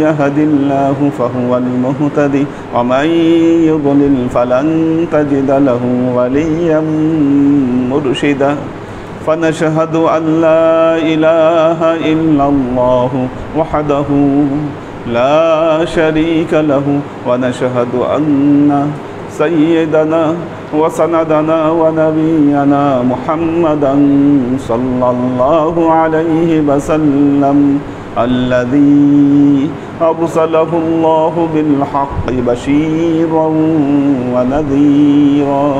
يهد الله فهو المهتدي ومن يضلل فلن تجد له وليا مرشدا فنشهد أن لا إله إلا الله وحده لا شريك له ونشهد أن سيدنا وسندنا ونبينا محمدا صلى الله عليه وسلم الذي أرسله الله بالحق بشيرا ونذيرا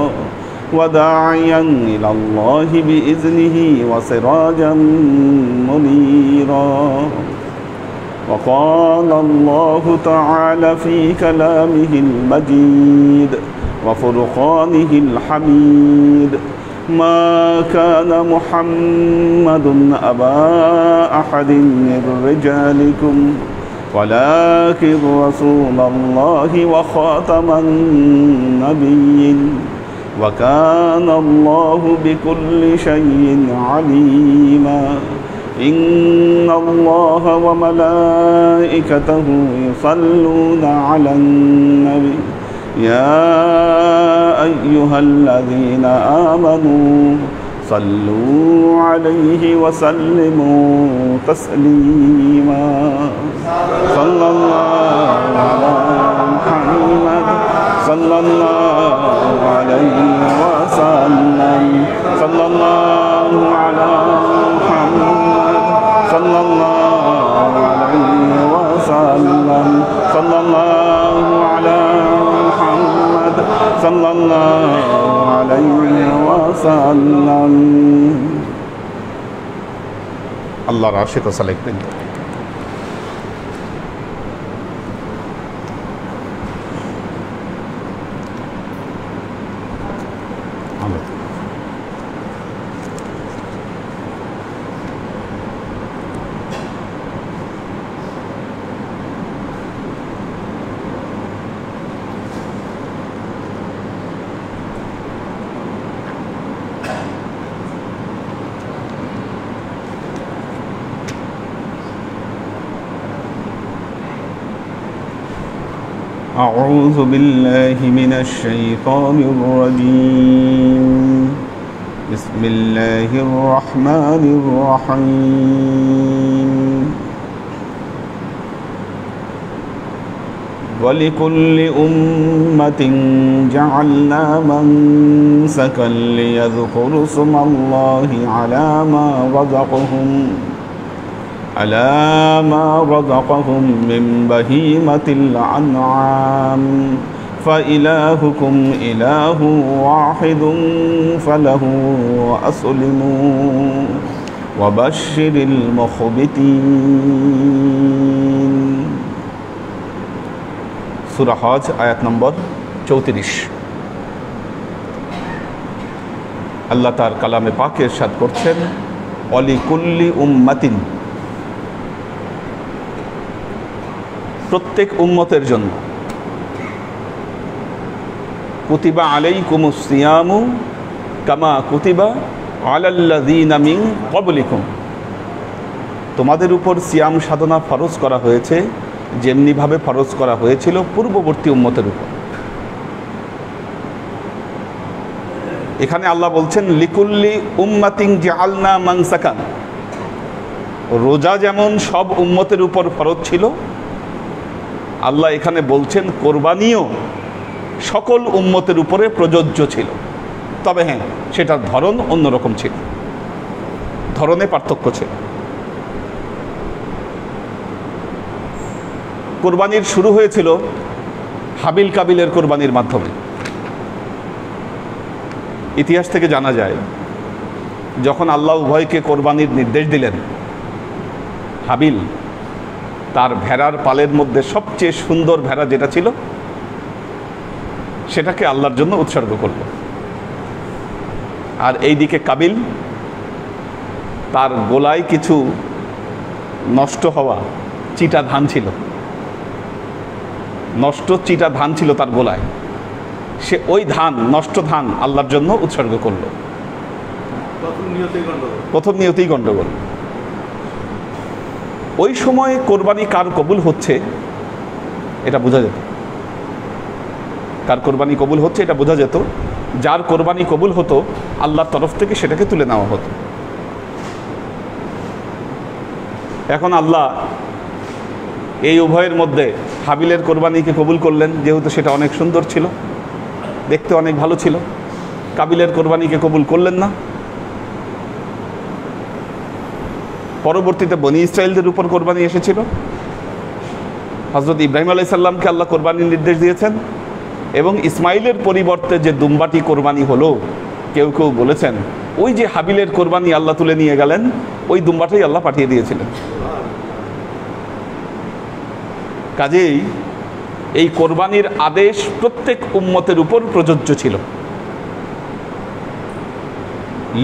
وداعيا إلى الله بإذنه وسراجا منيرا وقال الله تعالى في كلامه المجيد وفرقانه الحميد ما كان محمد أبا أحد من رجالكم ولكن رسول الله وخاتم النبيين وكان الله بكل شيء عليما إن الله وملائكته يصلون على النبي يا أيها الذين آمنوا صلوا عليه وسلموا تسليما صلى الله على محمد صلى الله عليه وسلم صلى الله على محمد صلى الله عليه وسلم صلى الله على محمد صلى الله عليه وسلم আল্লাহর আশিক ও সালেকবৃন্দ, أعوذ بالله من الشيطان الرجيم بسم الله الرحمن الرحيم ولكل أمة جعلنا منسكا ليذكروا اسم الله على ما رزقهم من بهيمة الأنعام فإلهكم إله واحد فله أسلموا وبشر المخبتين সূরা হজ আয়াত নম্বর 34। আল্লাহ তার কালামে পাকে ইরশাদ করছেন ওয়ালিকুল্লি উম্মাতিন, প্রত্যেক উম্মতের জন্য, কুতিবা আলাইকুমুস সিয়ামু কামা কুতিবা আলাল্লাযীনা মিন ক্বাবলিকুম, তোমাদের উপর সিয়াম সাধনা ফরজ করা হয়েছে যেমনিভাবে ফরজ করা হয়েছিল পূর্ববর্তী উম্মতের উপর। এখানে আল্লাহ বলছেন লিকুল্লি উম্মাতিন জাআলনা মানসাকান, রোজা যেমন সব উম্মতের উপর ফরজ ছিল, আল্লাহ এখানে বলছেন কোরবানিও সকল উম্মতের উপরে প্রযোজ্য ছিল। তবে হ্যাঁ, সেটার ধরন অন্যরকম ছিল, ধরনে পার্থক্য ছিল। কোরবানির শুরু হয়েছিল হাবিল কাবিলের কোরবানির মাধ্যমে। ইতিহাস থেকে জানা যায় যখন আল্লাহ উভয়কে কোরবানির নির্দেশ দিলেন, হাবিল তার ভেড়ার পালের মধ্যে সবচেয়ে সুন্দর ভেড়া যেটা ছিল সেটাকে আল্লাহর জন্য উৎসর্গ করল, আর এইদিকে কাবিল তার গোলায় কিছু নষ্ট হওয়া চিটা ধান ছিল, নষ্ট চিটা ধান ছিল তার গোলায়, সে ওই ধান, নষ্ট ধান আল্লাহর জন্য উৎসর্গ করল। প্রথম নিয়তেই গণ্ডগোল। ওই সময় কোরবানি কার কবুল হচ্ছে এটা বোঝা যেত। কার কোরবানি কবুল হচ্ছে এটা বোঝা যেত। যার কোরবানি কবুল হতো আল্লাহর তরফ থেকে সেটাকে তুলে নেওয়া হতো। এখন আল্লাহ এই উভয়ের মধ্যে হাবিলের কোরবানিকে কবুল করলেন, যেহেতু সেটা অনেক সুন্দর ছিল, দেখতে অনেক ভালো ছিল। কাবিলের কোরবানিকে কবুল করলেন না। পরবর্তীতে বনি ইসরায়েলদের উপর কোরবানি এসেছিল। হযরত ইব্রাহিম আলাইহিস সালামকে আল্লাহ কোরবানির নির্দেশ দিয়েছেন, এবং ইসমাইলের পরিবর্তে যে দুম্বাটি কোরবানি হলো, কেউ কেউ বলেছেন ওই যে হাবিলের কোরবানি আল্লাহ তুলে নিয়ে গেলেন, ওই দুম্বাটাই আল্লাহ পাঠিয়ে দিয়েছিলেন। কাজেই এই কোরবানির আদেশ প্রত্যেক উম্মতের উপর প্রযোজ্য ছিল।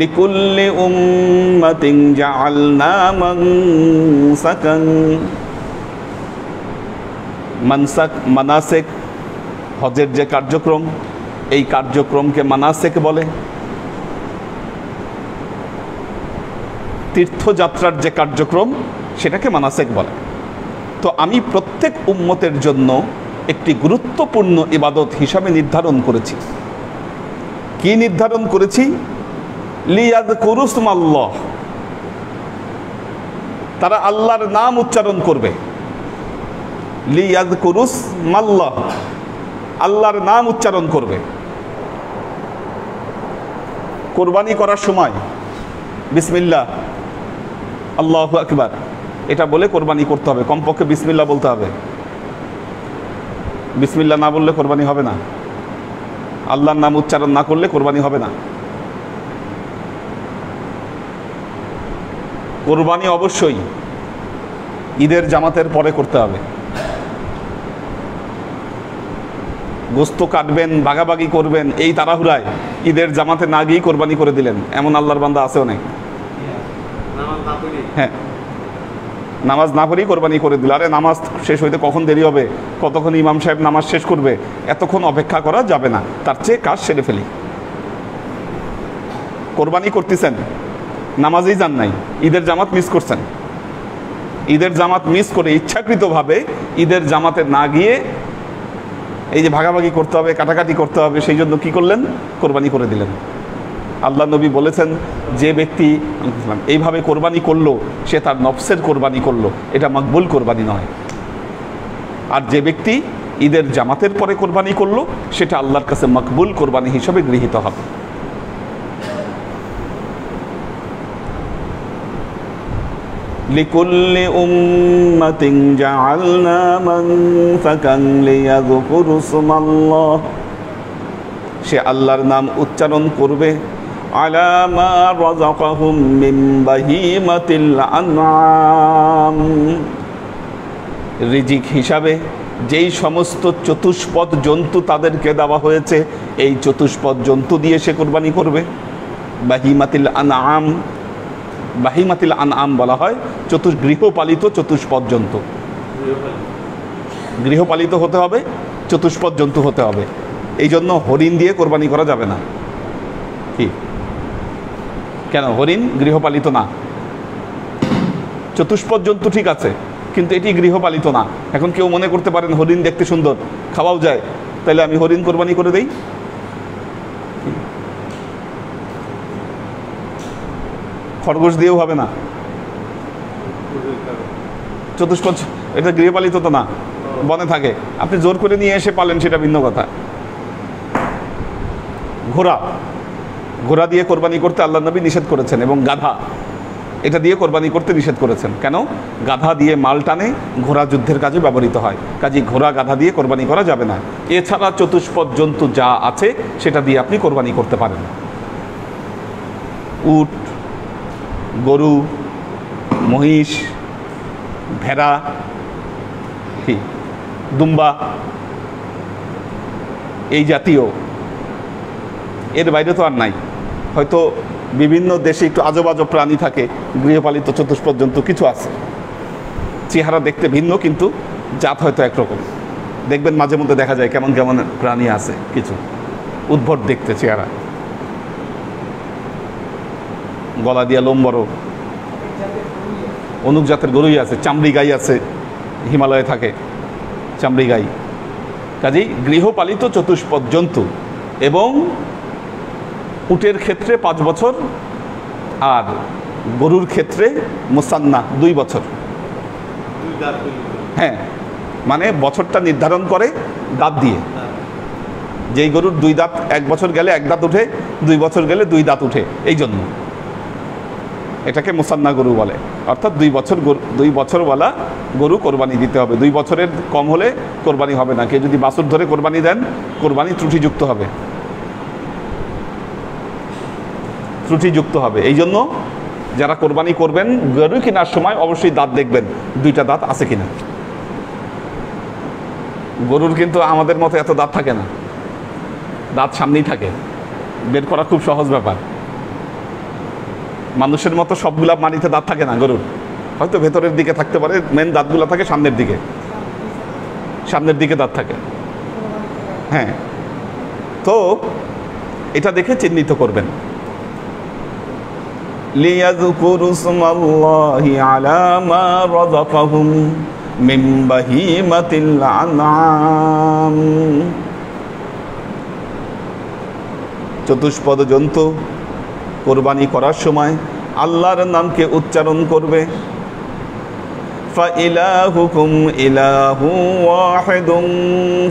লিকুল্লি উম্মাতিন জাআলনা মানসাকান, মানসাক মানাসিক, হজের যে কার্যক্রম, এই কার্যক্রমকে মানাসিক বলে। তীর্থযাত্রার যে কার্যক্রম সেটাকে মানাসিক বলে। তো আমি প্রত্যেক উম্মতের জন্য একটি গুরুত্বপূর্ণ ইবাদত হিসাবে নির্ধারণ করেছি। কি নির্ধারণ করেছি? লিয়াযকুরু ইসমাল্লাহ, তারা আল্লাহর নাম উচ্চারণ করবে। লিয়াযকুরু ইসমাল্লাহ, আল্লাহর নাম উচ্চারণ করবে। কোরবানি করার সময় বিসমিল্লাহ, আল্লাহু আকবার এটা বলে কোরবানি করতে হবে। কমপক্ষে বিসমিল্লাহ বলতে হবে। বিসমিল্লাহ না বললে কোরবানি হবে না। আল্লাহর নাম উচ্চারণ না করলে কোরবানি হবে না। কোরবানি অবশ্যই ঈদের জামাতের পরে করতে হবে। গোস্ত কাটবেন, ভাগাভাগি করবেন, এই তাড়াহুড়ায় ঈদের জামাতে না গিয়েই কোরবানি করে দিলেন, এমন আল্লাহর বান্দা আছে অনেক। হ্যাঁ, নামাজ না পড়েই কোরবানি করে দিল। আরে নামাজ শেষ হইতে কখন দেরি হবে, কতক্ষণ ইমাম সাহেব নামাজ শেষ করবে, এতক্ষণ অপেক্ষা করা যাবে না, তার চেয়ে কাজ সেরে ফেলি। কোরবানি করতেছেন, নামাজেই যান নাই, ঈদের জামাত মিস করছেন। ঈদের জামাত মিস করে ইচ্ছাকৃতভাবে ঈদের জামাতে না গিয়ে এই যে ভাগাভাগি করতে হবে, কাটাকাটি করতে হবে, সেই জন্য কি করলেন? কোরবানি করে দিলেন। আল্লাহ নবী বলেছেন, যে ব্যক্তি এইভাবে কোরবানি করলো সে তার নফসের কোরবানি করলো, এটা মকবুল কোরবানি নয়। আর যে ব্যক্তি ঈদের জামাতের পরে কোরবানি করলো সেটা আল্লাহর কাছে মকবুল কোরবানি হিসেবে গৃহীত হবে। লিকুল্লি উম্মাতিন জাআলনা মানসাকান লিয়াযকুরু ইসমাল্লাহ, সে আল্লাহর নাম উচ্চারণ করবে আলা মা রাযাকাহুম মিন বাহিমাতিল আনআম, রিজিক হিসাবে যেই সমস্ত চতুষ্পদ জন্তু তাদেরকে দেওয়া হয়েছে, এই চতুষ্পদ জন্তু দিয়ে সে কোরবানি করবে। বাহিমাতিল আনআম, বাহিমাতিল আনআম বলা হয় গৃহপালিত চতুষ্পদ জন্তু। গৃহপালিত হতে হবে, চতুষ্পদ জন্তু হতে হবে। এই জন্য হরিণ দিয়ে কোরবানি করা যাবে না। কি কেন? হরিণ গৃহপালিত না। চতুষ্পদ জন্তু ঠিক আছে, কিন্তু এটি গৃহপালিত না। এখন কেউ মনে করতে পারেন হরিণ দেখতে সুন্দর, খাওয়াও যায়, তাহলে আমি হরিণ কোরবানি করে দেই। খরগোশ দিয়েও হবে না। চতুষ্পদ এটা গৃহপালিত তো না, বনে থাকে। আপনি জোর করে নিয়ে এসে পালেন সেটা ভিন্ন কথা। ঘোড়া, ঘোড়া দিয়ে কোরবানি করতে আল্লাহ নবী নিষেধ করেছেন, এবং গাধা, এটা দিয়ে কোরবানি করতে নিষেধ করেছেন। কেন? গাধা দিয়ে মাল টানে, ঘোড়া যুদ্ধের কাজে ব্যবহৃত হয়, কাজে ঘোড়া গাধা দিয়ে কোরবানি করা যাবে না। এছাড়া চতুষ্পদ জন্তু যা আছে সেটা দিয়ে আপনি কোরবানি করতে পারেন। উট, গরু, মহিষ, ভেড়া, কি দুম্বা, এই জাতীয়, এর বাইরে তো আর নাই। হয়তো বিভিন্ন দেশে একটু আজব আজব প্রাণী থাকে, গৃহপালিত চতুষ্পদ জন্তু কিছু আছে, চেহারা দেখতে ভিন্ন কিন্তু জাত হয়তো একরকম। দেখবেন মাঝে মধ্যে দেখা যায় কেমন কেমন প্রাণী আছে, কিছু উদ্ভট দেখতে চেহারা, গলা দিয়া লোম বড়। অনুক জাতের গরুই আছে, চামড়ি গাই আছে, হিমালয়ে থাকে চামড়ি গাই। কাজেই গৃহপালিত চতুষ্পদ জন্তু, এবং উটের ক্ষেত্রে 5 বছর, আর গরুর ক্ষেত্রে মুসান্না 2 বছর। হ্যাঁ, মানে বছরটা নির্ধারণ করে দাঁত দিয়ে। যেই গরুর 2 দাঁত 1 বছর গেলে 1 দাঁত উঠে, 2 বছর গেলে 2 দাঁত উঠে, এই জন্য এটাকে মুসান্না গরু বলে। অর্থাৎ 2 বছরওয়ালা গরু কোরবানি দিতে হবে। 2 বছরের কম হলে কোরবানি হবে না। কেউ যদি বাছুর ধরে কোরবানি দেন, কোরবানি ত্রুটিযুক্ত হবে, ত্রুটিযুক্ত হবে। এই জন্য যারা কোরবানি করবেন, গরু কেনার সময় অবশ্যই দাঁত দেখবেন, 2টা দাঁত আছে কিনা। গরুর কিন্তু আমাদের মতো এত দাঁত থাকে না, দাঁত সামনেই থাকে, বের করা খুব সহজ ব্যাপার। মানুষের মতো সবগুলা মাটিতে দাঁত থাকে না গরুর, হয়তো ভেতরের দিকে থাকতে পারে, মেন দাঁতগুলো থাকে সামনের দিকে, সামনের দিকে দাঁত থাকে। হ্যাঁ, তো এটা দেখে চিহ্নিত করবেন। লিয়াযকুরু ইসমাল্লাহি আলা মা রাযাকাহুম মিন বাহিমাতিল আনআম। চতুষ্পদ জন্তু কোরবানি করার সময় আল্লাহর নামকে উচ্চারণ করবে। ফাইলাহুকুম ইলাহু ওয়াহিদুন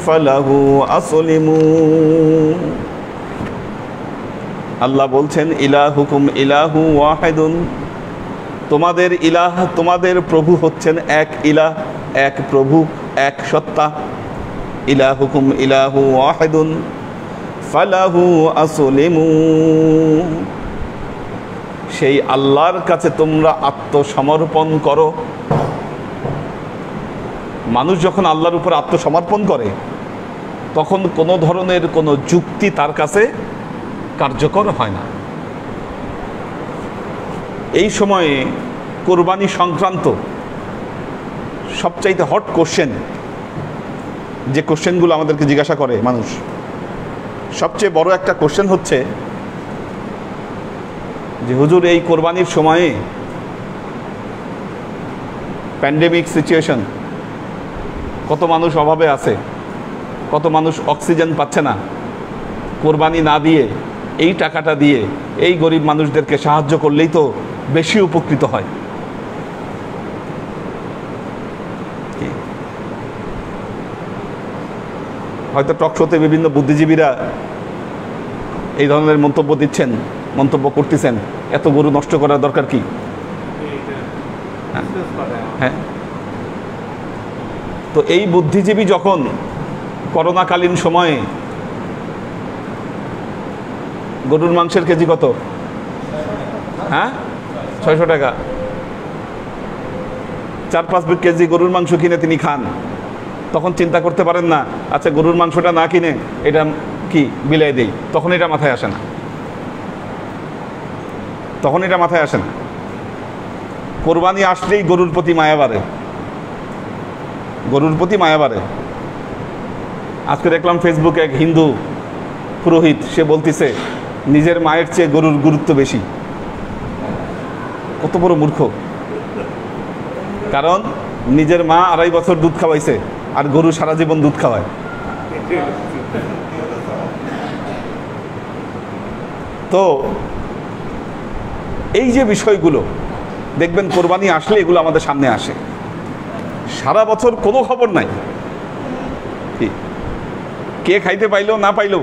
ফালাহু আসলিমু। আল্লাহ বলছেন, ইলাহুকুম ইলাহু ওয়াহিদুন, তোমাদের ইলাহ, তোমাদের প্রভু হচ্ছেন এক ইলাহ, এক প্রভু, এক সত্তা। ইলাহুকুম ইলাহু ওয়াহিদুন ফালাহু আসলিমু, সেই আল্লাহর কাছে তোমরা আত্মসমর্পণ করো। মানুষ যখন আল্লাহর উপর আত্মসমর্পণ করে, তখন কোনো ধরনের কোনো যুক্তি তার কাছে কার্যকর হয় না। এই সময়ে কোরবানি সংক্রান্ত সবচাইতে হট কোশ্চেন, যে কোশ্চেনগুলো আমাদেরকে জিজ্ঞাসা করে মানুষ, সবচেয়ে বড় একটা কোশ্চেন হচ্ছে যে হুজুর, এই কোরবানির সময়ে প্যান্ডেমিক সিচুয়েশন, কত মানুষ অভাবে আছে, কত মানুষ অক্সিজেন পাচ্ছে না, কোরবানি না দিয়ে এই টাকাটা দিয়ে এই গরিব মানুষদেরকে সাহায্য করলেই তো বেশি উপকৃত হয়। হয়তো টকশোতে বিভিন্ন বুদ্ধিজীবীরা এই ধরনের মন্তব্য দিচ্ছেন, মন্তব্য করতেছেন, এত গরু নষ্ট করার দরকার কি? হ্যাঁ, তো এই বুদ্ধিজীবী যখন করোনাকালীন সময়ে গরুর মাংসের কেজি কত? হ্যাঁ, 600 টাকা, 4-5 কেজি গরুর মাংস কিনে তিনি খান, তখন চিন্তা করতে পারেন না, আচ্ছা গরুর মাংসটা না কিনে এটা কি বিলাই দেই? তখন এটা মাথায় আসে না, তখন এটা মাথায় আসে না। কোরবানি আসলেই গরুর প্রতি মায়া বাড়ে, গরুর প্রতি মায়া বাড়ে। আজকে দেখলাম ফেসবুকে এক হিন্দু পুরোহিত, সে বলতেছে নিজের মায়ের চেয়ে গরুর গুরুত্ব বেশি। কত বড় মূর্খ! কারণ নিজের মা 2.5 বছর দুধ খাওয়াইছে, আর গরু সারা জীবন দুধ খাওয়ায়। তো এই যে বিষয়গুলো দেখবেন কোরবানি আসলে এগুলো আমাদের সামনে আসে, সারা বছর কোনো খবর নাই, কে খাইতে পাইলো না পাইলো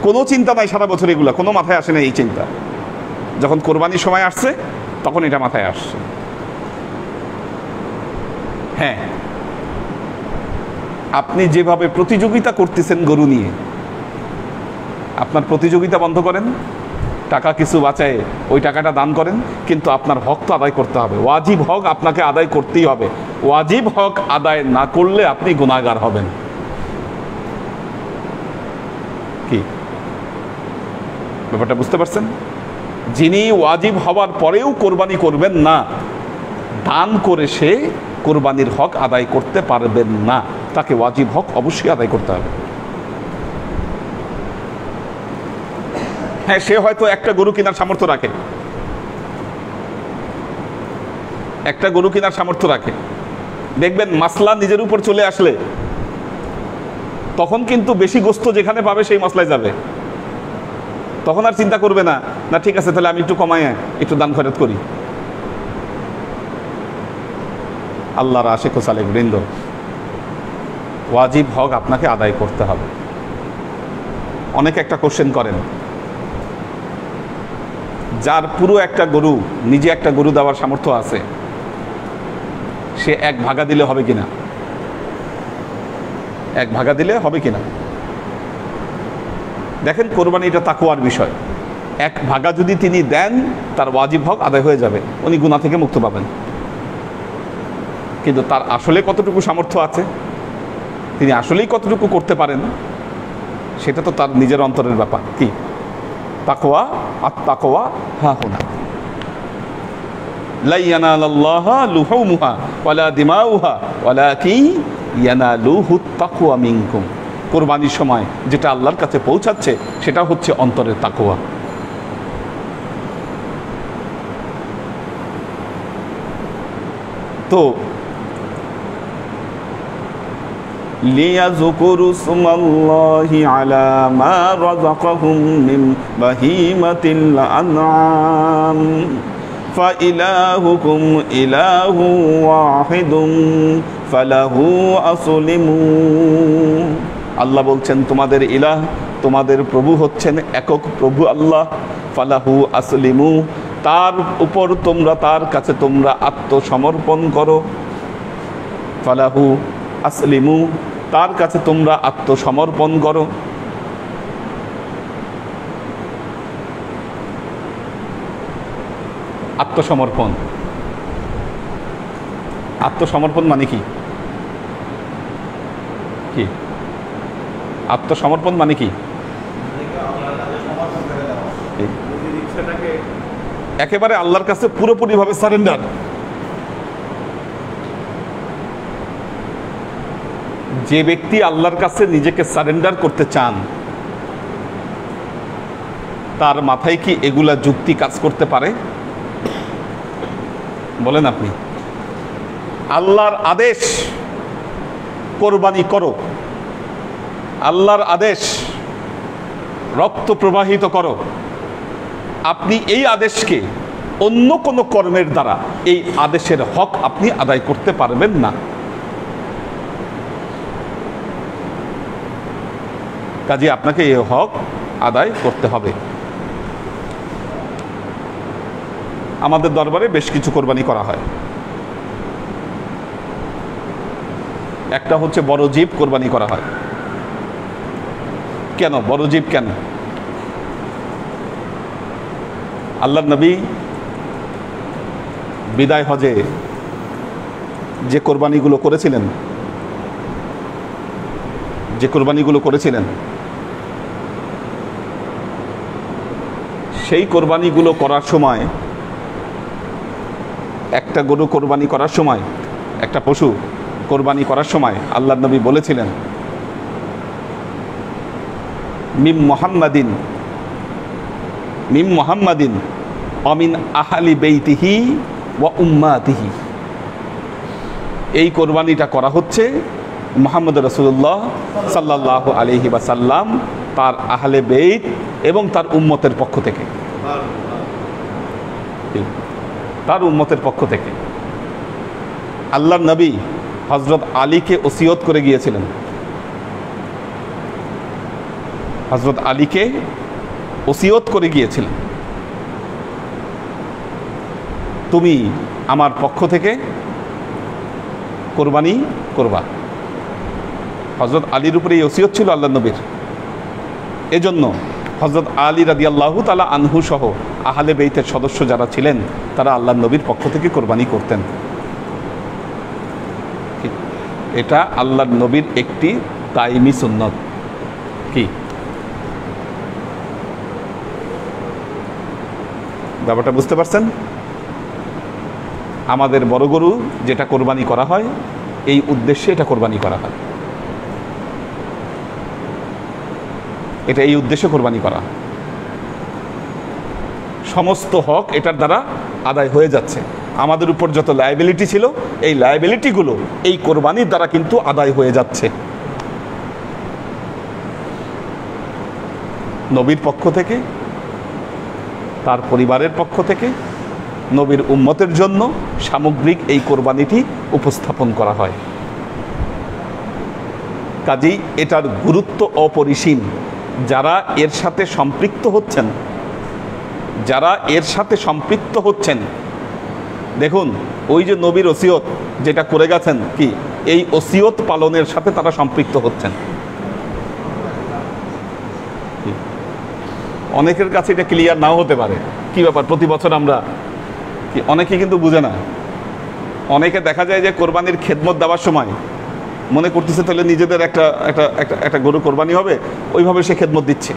কোনো চিন্তা নাই, সারা বছর এগুলো কোনো মাথায় আসে না। এই চিন্তা যখন কোরবানির সময় আসছে তখন এটা মাথায় আসছে। হ্যাঁ, আপনি যেভাবে প্রতিযোগিতা করতেছেন গরু নিয়ে, আপনার প্রতিযোগিতা বন্ধ করেন, টাকা কিছু বাঁচায় ওই টাকাটা দান করেন, কিন্তু আপনার হক তো আদায় করতে হবে। ওয়াজিব হক আপনাকে আদায় করতেই হবে। ওয়াজিব হক আদায় না করলে আপনি গুনাহগার হবেন। কি ব্যাপারটা বুঝতে পারছেন? যিনি ওয়াজিব হওয়ার পরেও কোরবানি করবেন না, দান করে সে কোরবানির হক আদায় করতে পারবেন না। তাকে ওয়াজিব হক অবশ্যই আদায় করতে হবে। হ্যাঁ, সে হয়তো একটা গরু কেনার সামর্থ্য রাখে, একটা গরু কেনার সামর্থ্য রাখে, দেখবেন মাসলা নিজের উপর চলে আসলে তখন কিন্তু বেশি গোস্ত যেখানে পাবে সেই মশলায় যাবে। তখন আর চিন্তা করবে না, না ঠিক আছে তাহলে আমি একটু কমায় একটু দান খরচ করি। আল্লাহর আশিক ও সালেক বৃন্দ, ওয়াজিব হক আপনাকে আদায় করতে হবে। অনেকে একটা কোশ্চেন করেন, যার পুরো একটা গরু, নিজে একটা গরু দেওয়ার সামর্থ্য আছে, সে 1 ভাগা দিলে হবে কিনা? 1 ভাগা দিলে হবে কিনা? দেখেন, কোরবানি এটা তাকওয়ার বিষয়। 1 ভাগা যদি তিনি দেন, তার ওয়াজিব হক আদায় হয়ে যাবে, উনি গুনাহ থেকে মুক্ত পাবেন। কিন্তু তার আসলে কতটুকু সামর্থ্য আছে, তিনি আসলেই কতটুকু করতে পারেন, সেটা তো তার নিজের অন্তরের ব্যাপার। কি তাকওয়া? আত-তাকওয়া হাহুনা, লা ইয়ানালাল্লাহা লুহুমুহা ওয়ালা দিমাউহা ওয়ালাকিন ইয়ানালুহুত তাকওয়া মিনকুম। কোরবানির সময় যেটা আল্লাহর কাছে পৌঁছাচ্ছে সেটা হচ্ছে অন্তরের তাকওয়া। তো লিয়াযকুরু ইসমাল্লাহি আলা মা রাযাকাহুম মিন বাহিমাতিল আনআম ফাইলাহুকুম ইলাহু ওয়াহিদুন ফালাহু আসলিমু। আল্লাহ বলছেন, তোমাদের ইলাহ, তোমাদের প্রভু হচ্ছেন একক প্রভু আল্লাহ। ফালাহু আসলিমু, তার উপর তোমরা, তার কাছে তোমরা আত্মসমর্পণ করো। ফালাহু আসলিমু, তার কাছে তোমরা আত্মসমর্পণ করো। আত্মসমর্পণ, আত্মসমর্পণ মানে কি? কি আত্মসমর্পণ মানে কি? একেবারে আল্লাহর কাছে পুরোপুরিভাবে সারেন্ডার। যে ব্যক্তি আল্লাহর কাছে নিজেকে সারেন্ডার করতে চান, তার মাথায় কি এগুলা যুক্তি কাজ করতে পারে? বলেন আপনি। আল্লাহর আদেশ কোরবানি করো, আল্লাহর আদেশ রক্ত প্রবাহিত করো, আপনি এই আদেশকে অন্য কোনো কর্মের দ্বারা এই আদেশের হক আপনি আদায় করতে পারবেন না। কাজে আপনাকে এই হক আদায় করতে হবে। আমাদের দরবারে বেশ কিছু কোরবানি করা হয়। একটা হচ্ছে বড় জীব কোরবানি করা হয়। কেন বড় জীব? কেন? আল্লাহর নবী বিদায় হজে যে কোরবানিগুলো করেছিলেন, সেই কোরবানিগুলো করার সময়, একটা গরু কোরবানি করার সময়, একটা পশু কোরবানি করার সময় আল্লাহর নবী বলেছিলেন, মিম মুহাম্মাদিন অমিন আহলি বেইতিহি ওয়া উম্মাতিহি। এই কোরবানিটা করা হচ্ছে মুহাম্মদ রাসূলুল্লাহ সাল্লাল্লাহু আলাইহি ওয়াসাল্লাম, তার আহলে বেইত এবং তার উম্মতের পক্ষ থেকে, তার উম্মতের পক্ষ থেকে। আল্লাহর নবী হযরত আলীকে ওসিয়ত করে গিয়েছিলেন, হযরত আলীকে ওসিয়ত করে গিয়েছিলেন, তুমি আমার পক্ষ থেকে কোরবানি করবা। হযরত আলীর উপরে এই ওসিয়ত ছিল আল্লাহর নবীর। এজন্য হযরত আলী রাদিয়াল্লাহু তাআলা আনহু সহ আহলে বেইতের সদস্য যারা ছিলেন, তারা আল্লাহর নবীর পক্ষ থেকে কোরবানি করতেন। এটা আল্লাহর নবীর একটি দাইমি সুন্নত। কি ব্যাপারটা বুঝতে পারছেন? আমাদের বড় গরু যেটা কোরবানি করা হয়, এই উদ্দেশ্যে এটা কোরবানি করা হয়, এটা এই উদ্দেশ্যে কোরবানি করা। সমস্ত হক এটার দ্বারা আদায় হয়ে যাচ্ছে। আমাদের উপর যত লায়াবিলিটি ছিল এই লায়াবিলিটিগুলো এই কোরবানির দ্বারা কিন্তু আদায় হয়ে যাচ্ছে। নবীর পক্ষ থেকে, তার পরিবারের পক্ষ থেকে, নবীর উম্মতের জন্য সামগ্রিক এই কোরবানিটি উপস্থাপন করা হয়। কাজেই এটার গুরুত্ব অপরিসীম। যারা এর সাথে সম্পৃক্ত হচ্ছেন, দেখুন ওই যে নবীর ওসিয়ত যেটা করে গেছেন, কি এই ওসিয়ত পালনের সাথে তারা সম্পৃক্ত হচ্ছেন। অনেকের কাছে এটা ক্লিয়ার নাও হতে পারে, কি ব্যাপার প্রতি বছর আমরা, অনেকে কিন্তু বুঝে না। অনেকে দেখা যায় যে কোরবানির খেদমত দেওয়ার সময় মনে করতেছে তাহলে নিজেদের একটা একটা একটা একটা গরু কোরবানি হবে, ওইভাবে সে খেদমত দিচ্ছে,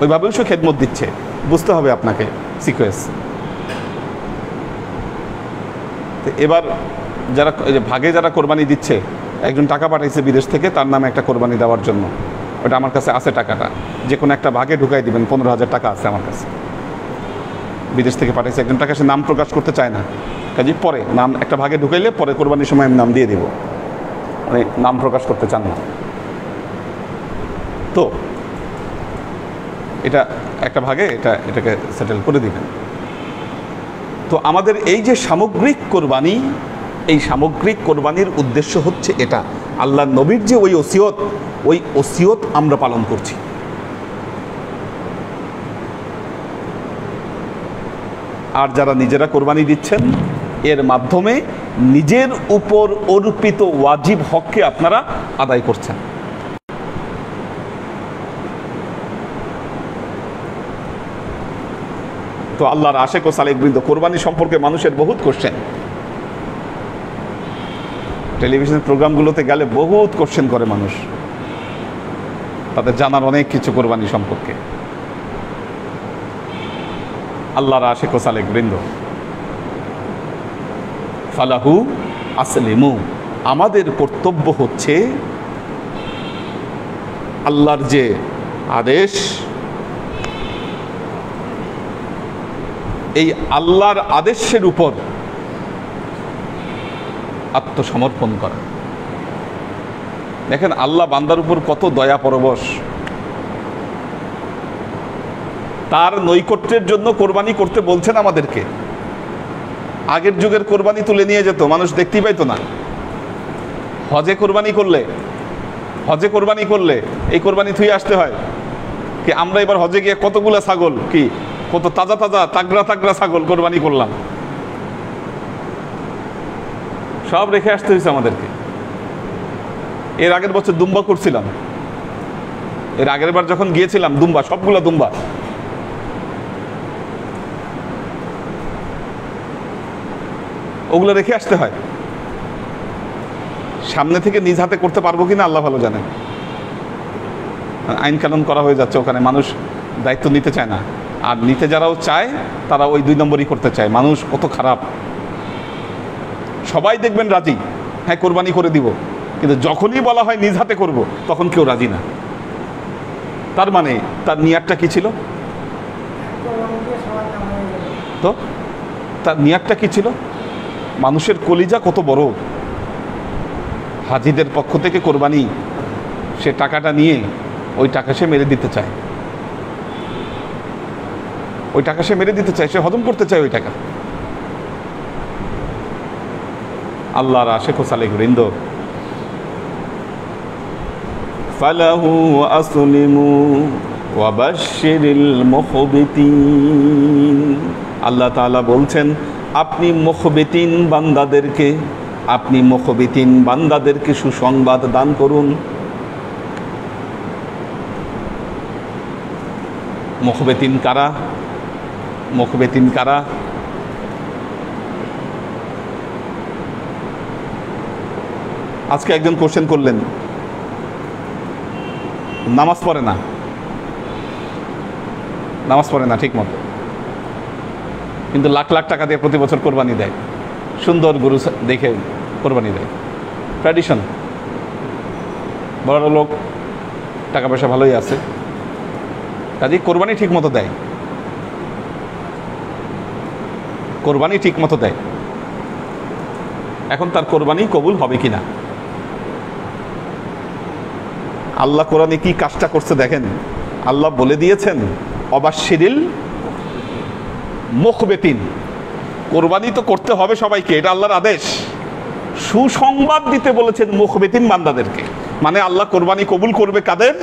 ওইভাবেও সে খেদমত দিচ্ছে। বুঝতে হবে আপনাকে সিকোয়েন্স। এবার যারা ভাগে যারা কোরবানি দিচ্ছে, একজন টাকা পাঠাইছে বিদেশ থেকে তার নামে একটা কোরবানি দেওয়ার জন্য, ওটা আমার কাছে আছে, টাকাটা যে কোনো একটা ভাগে ঢুকাই দিবেন, 15,000 টাকা আছে আমার কাছে, বিদেশ থেকে পাঠাইছে একজন টাকা, সে নাম প্রকাশ করতে চায় না, কাজে পরে নাম একটা ভাগে ঢুকাইলে পরে কোরবানির সময় আমি নাম দিয়ে দিব, মানে নাম প্রকাশ করতে চান না। তো এটা একটা ভাগে এটাকে সেটেল করে দিবেন। তো আমাদের এই যে সামগ্রিক কোরবানি, এই সামগ্রিক কোরবানির উদ্দেশ্য হচ্ছে এটা, আল্লাহ নবীর যে ওই ওসিয়ত আমরা পালন করছি। আর যারা নিজেরা কোরবানি দিচ্ছেন, এর মাধ্যমে নিজের উপর অর্পিত ওয়াজিব হককে আপনারা আদায় করছেন। তো আল্লাহর আশেক ও সালেক বৃন্দ, কোরবানি সম্পর্কে মানুষের বহুত কোশ্চেন, টেলিভিশন প্রোগ্রামগুলোতে গেলে বহুত কোশ্চেন করে মানুষ, তাদের জানার অনেক কিছু কোরবানি সম্পর্কে। আল্লাহর আশেক ও সালেক বৃন্দ, ফালাহু আসলিমু, আমাদের কর্তব্য হচ্ছে আল্লাহর যে আদেশ, এই আল্লাহর আদেশের উপর আত্মসমর্পণ করা। দেখেন আল্লাহ বান্দার উপর কত দয়া পরবশ, তার নৈকট্যের জন্য কোরবানি করতে বলছেন আমাদেরকে। আগের যুগের কোরবানি তুলে নিয়ে যেত, মানুষ দেখতেই পাইতো না। হজে কোরবানি করলে এই কোরবানি থুয়ে আসতে হয় কি, আমরা এবার হজে গিয়ে কতগুলা ছাগল, কি কত তাজা তাগড়া ছাগল কোরবানি করলাম, সব রেখে আসতে হয়েছে আমাদেরকে। এর আগের বছর দুম্বা করছিলাম, এর আগের বার যখন গিয়েছিলাম দুম্বা, সবগুলা দুম্বা। ওগুলো রেখে আসতে হয়। সামনে থেকে নিজ হাতে করতে পারবো কিনা আল্লাহ ভালো জানেন। আইন কানুন করা হয়ে যাচ্ছে ওখানে, মানুষ দায়িত্ব নিতে চায় না। আর নিতে যারাও চায় তারা ওই 2 নম্বরই করতে চায়। মানুষ কত খারাপ, সবাই দেখবেন রাজি, হ্যাঁ কোরবানি করে দিব, কিন্তু যখনই বলা হয় নিজ হাতে করব, তখন কেউ রাজি না। তার মানে তার নিয়াতটা কি ছিল? তো তার নিয়াতটা কি ছিল? মানুষের কলিজা কত বড়, হাজিদের পক্ষ থেকে কোরবানি, সে টাকাটা নিয়ে ওই টাকা সে মেরে দিতে চায়, সে হজম করতে চায় ওই টাকা। আল্লাহর আশেক ও সালেক বৃন্দ, ফালাহু আসলিমু ওয়া বাশশিরিল মুখবিতিন। আল্লাহ তাআলা বলছেন, আপনি মুখবিতিন বান্দাদেরকে সুসংবাদ দান করুন। মুখবিতিন কারা? আজকে একজন কোশ্চেন করলেন, নামাজ পড়ে না ঠিক মতো, কিন্তু লাখ লাখ টাকা দিয়ে প্রতি বছর কোরবানি দেয়, সুন্দর গরু দেখে কোরবানি দেয়, ট্র্যাডিশন। বড় লোক, টাকা পয়সা ভালোই আছে, কাজেই কোরবানি ঠিক মতো দেয়। কোরবানি ঠিক মতো দেয়, এখন তার কোরবানি কবুল হবে কিনা। আল্লাহ কোরআনে কি কাজটা করছে দেখেন, আল্লাহ বলে দিয়েছেন অবাশশিরিল মুখবিতিন, কোরবানি তো করতে হবে সবাইকে, এটা আল্লাহর আদেশ। সুসংবাদ দিতে বলেছেন মুখবিতিন বান্দাদেরকে, মানে আল্লাহ কোরবানি কবুল করবে কাদের?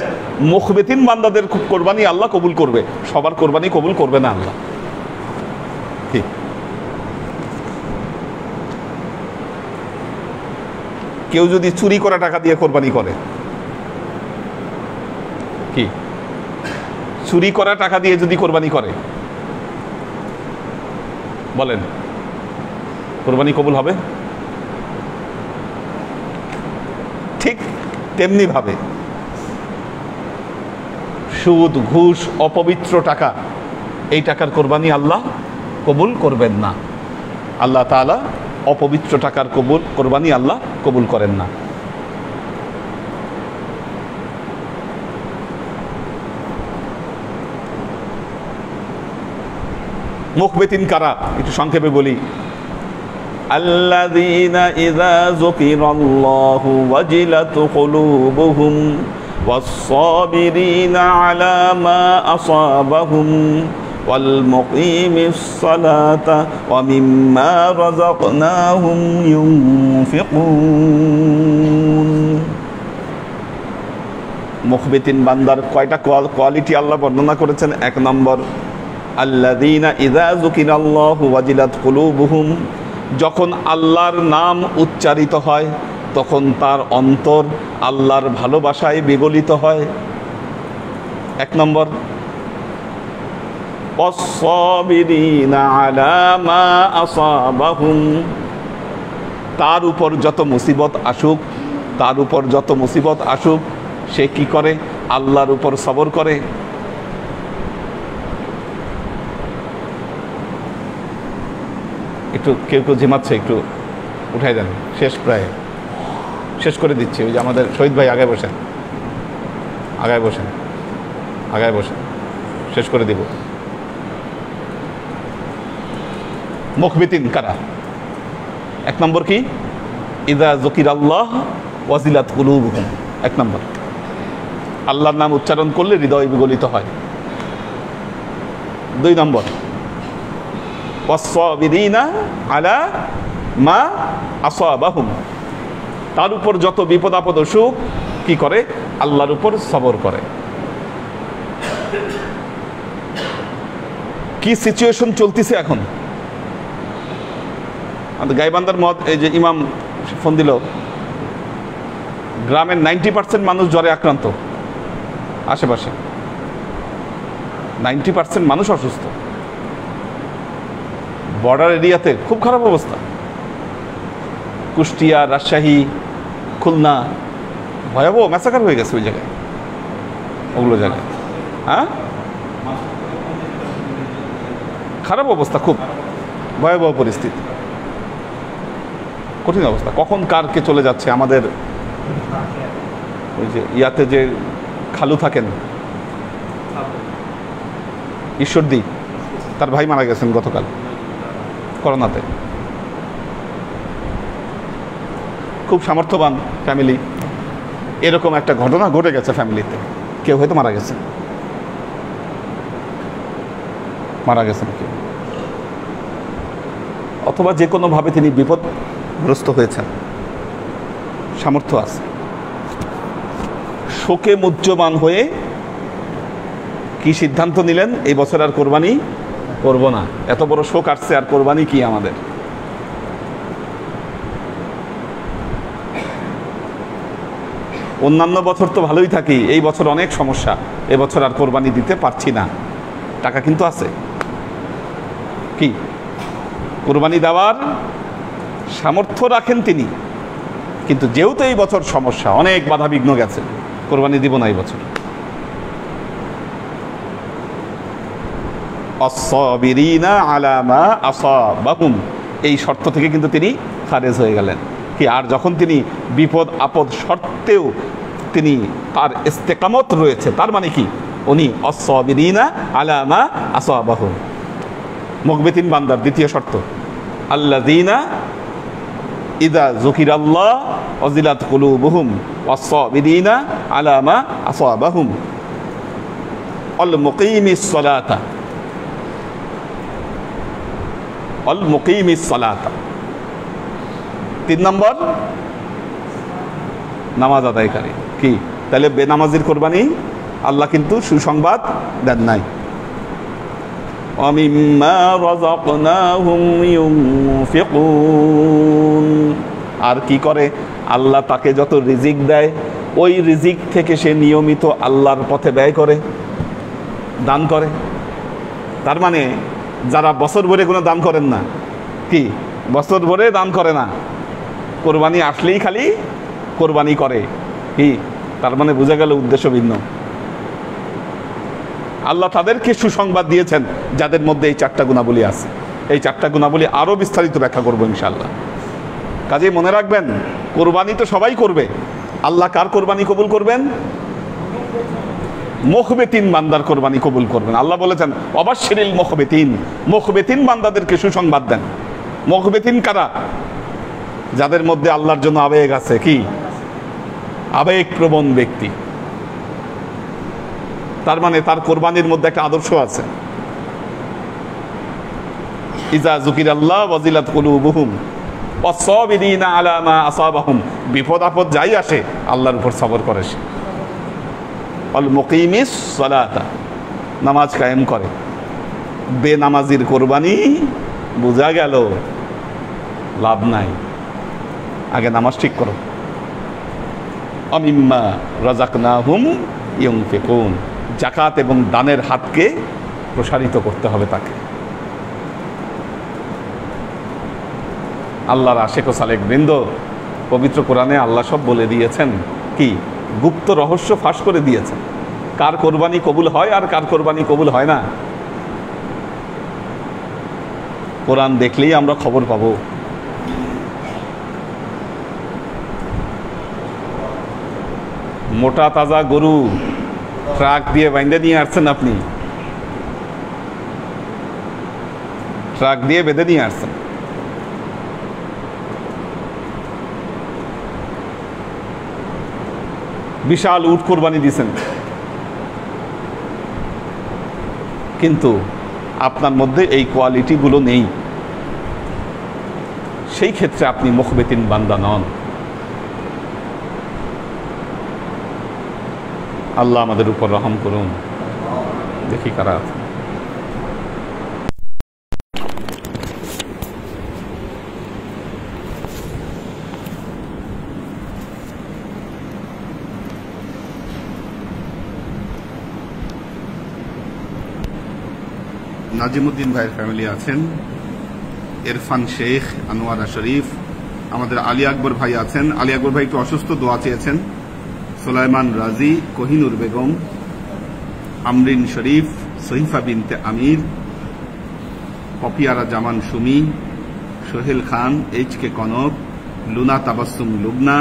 মুখবিতিন বান্দাদের কোরবানি আল্লাহ কবুল করবে, সবার কোরবানি কবুল করবে না আল্লাহ। ঠিক, কেউ যদি চুরি করা টাকা দিয়ে কোরবানি করে, কি চুরি করা টাকা দিয়ে যদি কোরবানি করে, বলেন কোরবানি কবুল হবে? ঠিক তেমনি ভাবে সুদ, ঘুষ, অপবিত্র টাকা, এই টাকার কোরবানি আল্লাহ কবুল করবেন না। আল্লাহ তাআলা অপবিত্র টাকার কোরবানি আল্লাহ কবুল করেন না। মুখবিতিন কারা একটু সংক্ষেপে বলি। আল্লাযীনা ইযা যুকিরাল্লাহু ওয়াজিলাত কুলুবুহুম ওয়াস-সাবিরিনা আলা মা আসাবাহুম ওয়াল মুকিমিস সালাতা ওয়া মিম্মা রাযাকনাহুম ইউনফিকুন। মুখবিতিন বান্দার কয়টা কোয়ালিটি আল্লাহ বর্ণনা করেছেন? এক নম্বর, আল্লাযীনা ইযা যুকিরাল্লাহু ওয়াজিলাত কুলুবুহুম, যখন আল্লাহর নাম উচ্চারিত হয় তখন তার অন্তর আল্লাহর ভালোবাসায় বিগলিত হয়। এক নম্বর। ওয়াস-সাবিরিনা আলা মা আসাবাহুম, তার উপর যত মুসিবত আসুক, সে কি করে? আল্লাহর উপর সবর করে। একটু কেউ ঝিমাচ্ছে, একটু উঠাই দেন, প্রায় শেষ করে দিচ্ছি। ওই যে আমাদের শহীদ ভাই আগায় বসেন, শেষ করে দিব। মুখবিতিন কারা? এক নম্বর কি? ইযা যুকিরাল্লাহ ওয়াজিলাত কুলুবুহুম, এক নম্বর, আল্লাহর নাম উচ্চারণ করলে হৃদয় বিগলিত হয়। দুই নম্বর, ওয়াস-সাবিরিনা আলা মা আসাবাহুম, তার উপর যত বিপদ আপদ অসুখ কি করে? আল্লাহর উপর সবর করে। কি সিচুয়েশন চলতেছে এখন আমাদের গাইবান্ধার মত, এই যে ইমাম ফোন দিল, গ্রামের 90% মানুষ জ্বরে আক্রান্ত, আশেপাশে 90% মানুষ অসুস্থ, বর্ডার এরিয়াতে খুব খারাপ অবস্থা। কুষ্টিয়া, রাজশাহী, খুলনা, ভয়াবহ ম্যাসাকার হয়ে গেছে ওই জায়গায়, ওগুলো জায়গায়। হ্যাঁ, খারাপ অবস্থা, খুব ভয়াবহ পরিস্থিতি, কঠিন অবস্থা। কখন কারকে চলে যাচ্ছে। আমাদের ওই যে ইয়াতে যে খালু থাকেন ঈশ্বরদী, তার ভাই মারা গেছেন গতকাল করোনাতে। খুব সামর্থ্যবান ফ্যামিলি, এরকম একটা ঘটনা ঘটে গেছে ফ্যামিলিতে, কেউ হয়তো মারা গেছেন কেউ, অথবা যে কোনোভাবে তিনি বিপদগ্রস্ত হয়েছেন, সামর্থ্য আছে। শোকে মুহ্যমান হয়ে কি সিদ্ধান্ত নিলেন? এই বছর আর কোরবানি করব না, এত বড় শোক আসছে, আর কোরবানি কি আমাদের? অন্যান্য বছর তো ভালোই থাকি, এই বছর অনেক সমস্যা, এবছর আর কোরবানি দিতে পারছি না। টাকা কিন্তু আছে, কি কোরবানি দেওয়ার সামর্থ্য রাখেন তিনি, কিন্তু যেহেতু এই বছর সমস্যা, অনেক বাধা বিঘ্ন গেছে, কোরবানি দিব না এই বছর। আস-সাবিরিনা আলা মা আসাবাহুম, এই শর্ত থেকে কিন্তু তিনি খারেজ হয়ে গেলেন। কি, আর যখন তিনি বিপদ আপদ সত্ত্বেও তিনি তার ইস্তেকামত রয়েছে, তার মানে কি? উনি আস-সাবিরিনা আলা মা আসাবাহুম, মুখবিতিন বান্দার দ্বিতীয় শর্ত, আল্লাযীনা ইযা যুকিরাল্লাহ ওয়াজিলাত কুলুবুহুম ওয়াস-সাবিরিনা আলা মা আসাবাহুম আল মুকিমিস সালাতা আল মুকিমিস সালাতা। 3 নম্বর নামাজ আদায়কারী। কি তাহলে বেনামাজির কোরবানি আল্লাহ কিন্তু সুসংবাদ দেন নাই। وَمِمَّا رَزَقْنَاهُمْ يُنْفِقُونَ। আর কি করে? আল্লাহ তাকে যত রিজিক দেয় ওই রিজিক থেকে সে নিয়মিত আল্লাহর পথে ব্যয় করে, দান করে। তার মানে যারা বছর ভরে কোনো দান করেন না, কি বছর ভরে দান করে না, কোরবানি আসলেই খালি কোরবানি করে, কি তার মানে বোঝা গেল উদ্দেশ্য ভিন্ন। আল্লাহ তাদেরকে সুসংবাদ দিয়েছেন যাদের মধ্যে এই 4টা গুণাবলী আছে। এই 4টা গুণাবলী আরও বিস্তারিত ব্যাখ্যা করবো ইনশাআল্লাহ। কাজেই মনে রাখবেন, কোরবানি তো সবাই করবে, আল্লাহ কার কোরবানি কবুল করবেন? মুখবিতিন বান্দার কোরবানি কবুল করবেন। আল্লাহ বলেছেন অবাশশিরিল মুখবিতিন, মুখবিতিন বান্দাদেরকে সুসংবাদ দেন। মুখবিতিন কারা? যাদের মধ্যে আল্লাহর জন্য আবেগ আছে, কি আবেগপ্রবণ ব্যক্তি। তার মানে তার কোরবানির মধ্যে একটা আদর্শ আছে। ইজা যুকিরাল্লাহ ওয়াজিলাত কুলুবুহুম ওয়াস-সাবিরিনা আলা মা আসাবাহুম। বিপদ আপদ যাই আসে আল্লাহর উপর সবর করে সে। আল মুকিমিস সালাতা, নামাজ কায়েম করে। বেনামাজির কোরবানি বোঝা গেল লাভ নাই। আগে নামাজ ঠিক করো। আমিম্মা রাযাকনাহুম ইউনফিকুন। যাকাত এবং দানের হাতকে প্রসারিত করতে হবে তাকে। আল্লাহর আশেক ও সালেক বৃন্দ, পবিত্র কোরআনে আল্লাহ সব বলে দিয়েছেন, কি গুপ্ত রহস্য ফাঁস করে দিয়েছেন, কার কোরবানি কবুল হয় আর কার কোরবানি কবুল হয় না। কোরআন দেখলেই আমরা খবর পাবো। মোটা তাজা গরু ট্রাক দিয়ে বাইন্ধে নিয়ে আসছেন, আপনি ট্রাক দিয়ে বেঁধে নিয়ে আসছেন। বিশাল উট কোরবানি দিয়েছেন, কিন্তু আপনার মধ্যে এই কোয়ালিটিগুলো নেই। সেই ক্ষেত্রে আপনি মুখবিতিন বান্দা নন। আল্লাহ আমাদের উপর রহম করুন। দেখি কারা আছে। নাজিমুদ্দিন ভাইয়ের ফ্যামিলি আছেন, ইরফান শেখ, আনোয়ারা শরীফ, আমাদের আলী আকবর ভাই আছেন। আলী আকবর ভাই একটু অসুস্থ, দোয়া চেয়েছেন। সুলাইমান রাজি, কোহিনুর বেগম, আমরিন শরীফ, সহিফা বিনতে আমির, পপিয়ারা জামান সুমি, সোহেল খান, এইচ.কে কনক, লুনা তাবাসসুম লুবনা,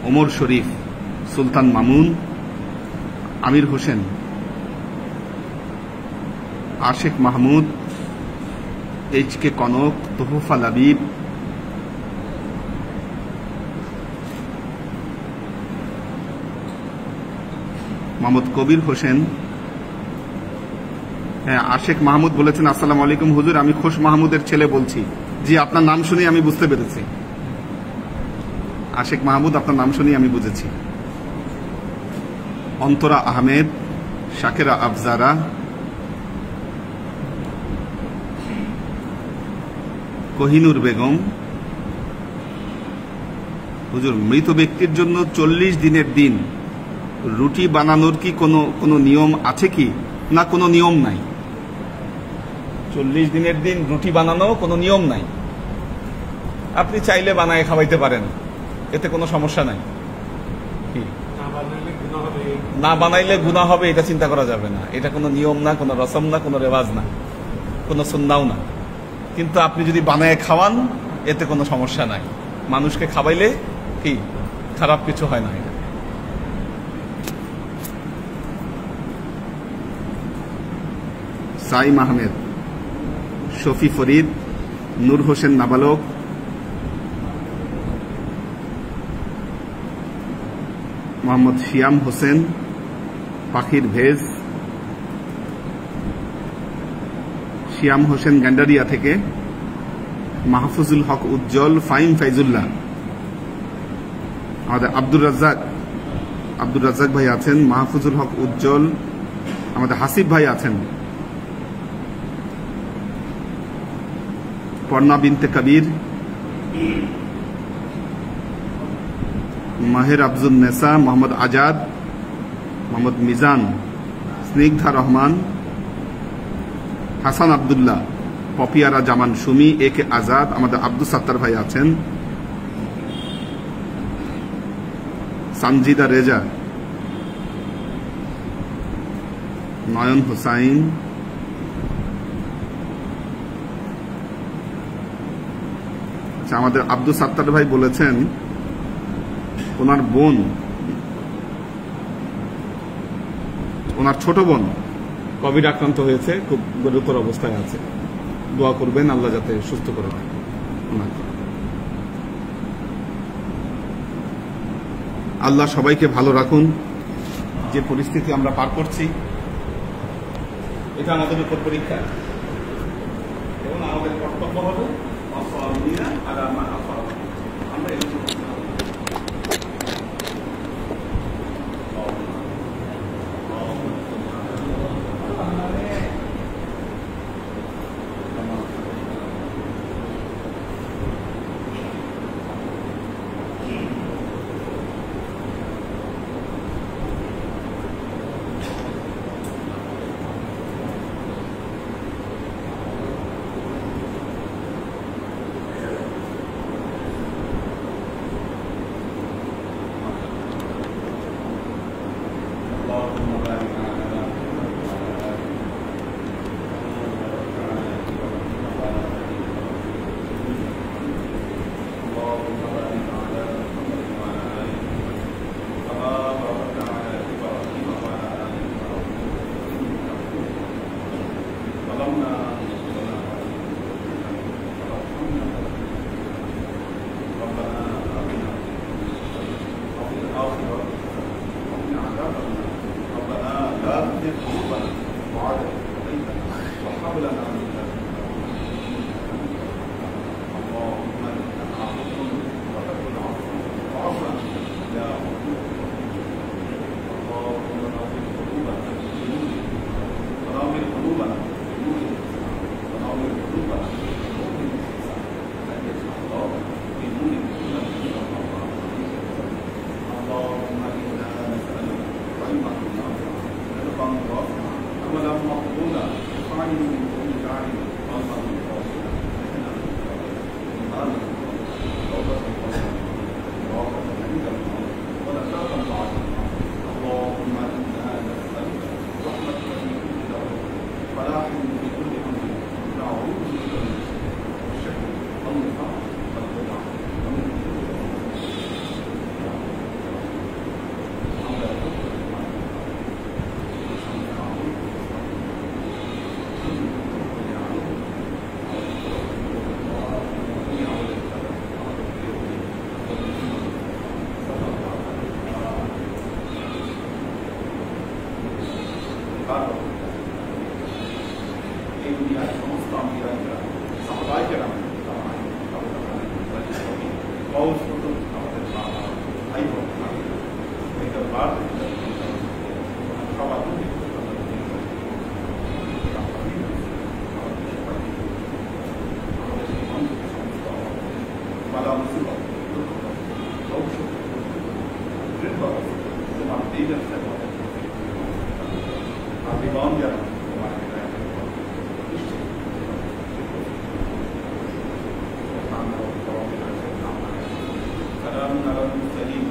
ওমর শরীফ, সুলতান মামুন, আমির হোসেন, আশেক মাহমুদ, এইচ.কে কনক, তোহফা লাবিব, মোহাম্মদ কবির হোসেন। হ্যাঁ, আশেক মাহমুদ বলেছেন আসসালামু আলাইকুম হুজুর, আমি খোশ মাহমুদের ছেলে বলছি। জি, আপনার নাম শুনে আমি বুঝতে পেরেছি। আশেক মাহমুদ, আপনার নাম শুনেই আমি বুঝেছি। অন্তরা আহমেদ, শাকেরা আফজারা, কোহিনুর বেগম। হুজুর, মৃত ব্যক্তির জন্য 40 দিনের দিন রুটি বানানোর কি কোনো নিয়ম আছে কি? না, কোনো নিয়ম নাই। 40 দিনের দিন রুটি বানানো কোনো নিয়ম নাই। আপনি চাইলে বানায় খাওয়াইতে পারেন, এতে কোনো সমস্যা নাই। না বানাইলে গুনাহ হবে এটা চিন্তা করা যাবে না। এটা কোনো নিয়ম না, কোনো রসম না, কোনো রেওয়াজ না, কোনো সুন্নাও না। কিন্তু আপনি যদি বানায় খাওয়ান এতে কোনো সমস্যা নাই। মানুষকে খাওয়াইলে কি খারাপ কিছু হয় না। এটা সাইম আহমেদ, শফি ফরিদ, নূর হোসেন নাবালক, মোহাম্মদ শিয়াম হোসেন, পাখির ভেজ, শিয়াম হোসেন গ্যান্ডারিয়া থেকে, মাহফুজুল হক উজ্জ্বল, ফাইম ফাইজুল্লাহ, আমাদের আব্দুর রাজ্জাক ভাই আছেন, মাহফুজুল হক উজ্জ্বল, আমাদের হাসিব ভাই আছেন, পর্ণা বিনতে কবির, মাহের আফজুল নেসা, মোহাম্মদ আজাদ, মোহাম্মদ মিজান, স্নিগ্ধা রহমান, হাসান আব্দুল্লাহ, পপিয়ারা জামান সুমি, এ কে আজাদ, আমাদের আব্দুল সাত্তার ভাই আছেন, সানজিদা রেজা, নয়ন হোসাইন, আচ্ছা আমাদের আব্দুল সাত্তার ভাই বলেছেন ওনার বোন, ওনার ছোট বোন কোভিড আক্রান্ত হয়েছে, খুব গুরুতর অবস্থায় আছে, দোয়া করবেন আল্লাহ যাতে সুস্থ করে দেয় ওনাকে। আল্লাহ সবাইকে ভালো রাখুন। যে পরিস্থিতি আমরা পার করছি এটা আমাদের উপর পরীক্ষা এবং আমাদের কর্তব্য হবে আমরা سلام على المرسلين